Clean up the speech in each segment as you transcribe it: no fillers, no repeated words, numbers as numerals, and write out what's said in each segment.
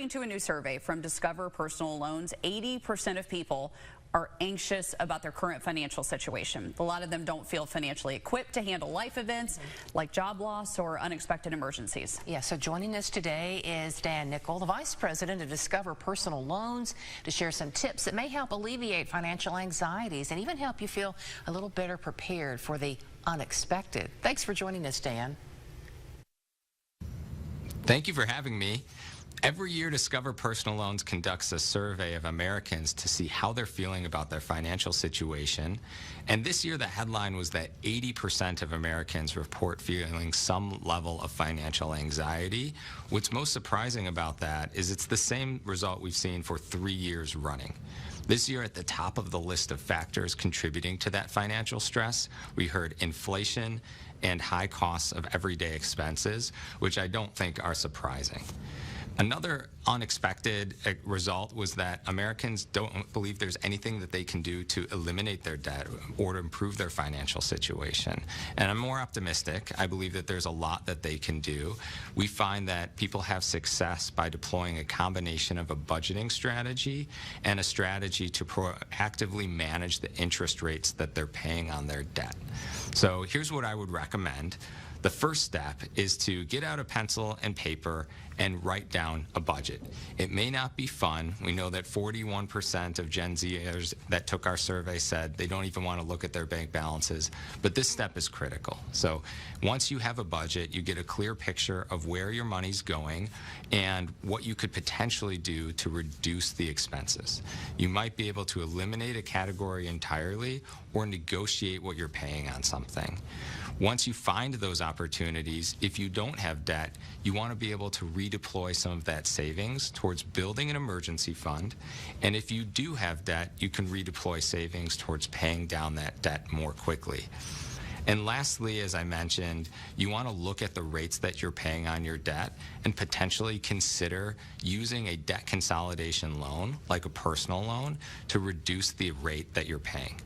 According to a new survey from Discover Personal Loans, 80% of people are anxious about their current financial situation. A lot of them don't feel financially equipped to handle life events like job loss or unexpected emergencies. Yeah, so joining us today is Dan Nickel, the Vice President of Discover Personal Loans, to share some tips that may help alleviate financial anxieties and even help you feel a little better prepared for the unexpected. Thanks for joining us, Dan. Thank you for having me. Every year, Discover Personal Loans conducts a survey of Americans to see how they're feeling about their financial situation. And this year, the headline was that 80% of Americans report feeling some level of financial anxiety. What's most surprising about that is it's the same result we've seen for 3 years running. This year, at the top of the list of factors contributing to that financial stress, we heard inflation and high costs of everyday expenses, which I don't think are surprising. Another unexpected result was that Americans don't believe there's anything that they can do to eliminate their debt or to improve their financial situation. And I'm more optimistic. I believe that there's a lot that they can do. We find that people have success by deploying a combination of a budgeting strategy and a strategy to proactively manage the interest rates that they're paying on their debt. So here's what I would recommend. The first step is to get out a pencil and paper and write down a budget. It may not be fun. We know that 41% of Gen Zers that took our survey said they don't even want to look at their bank balances, but this step is critical. So once you have a budget, you get a clear picture of where your money's going and what you could potentially do to reduce the expenses. You might be able to eliminate a category entirely or negotiate what you're paying on something. Once you find those opportunities, if you don't have debt, you want to be able to redeploy some of that savings towards building an emergency fund. And if you do have debt, you can redeploy savings towards paying down that debt more quickly. And lastly, as I mentioned, you want to look at the rates that you're paying on your debt and potentially consider using a debt consolidation loan, like a personal loan, to reduce the rate that you're paying.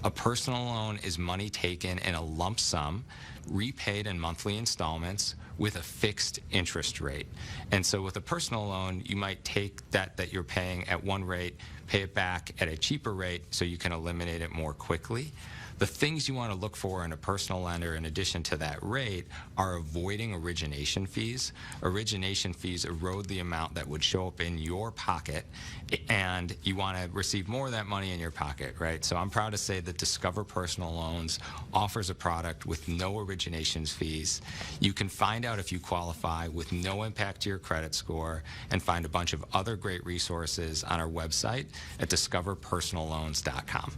A personal loan is money taken in a lump sum, repaid in monthly installments with a fixed interest rate. And so with a personal loan, you might take debt that you're paying at one rate, pay it back at a cheaper rate so you can eliminate it more quickly. The things you want to look for in a personal lender in addition to that rate are avoiding origination fees. Origination fees erode the amount that would show up in your pocket, and you want to receive more of that money in your pocket, right? So I'm proud to say that Discover Personal Loans offers a product with no originations fees. You can find out if you qualify with no impact to your credit score and find a bunch of other great resources on our website at discoverpersonalloans.com.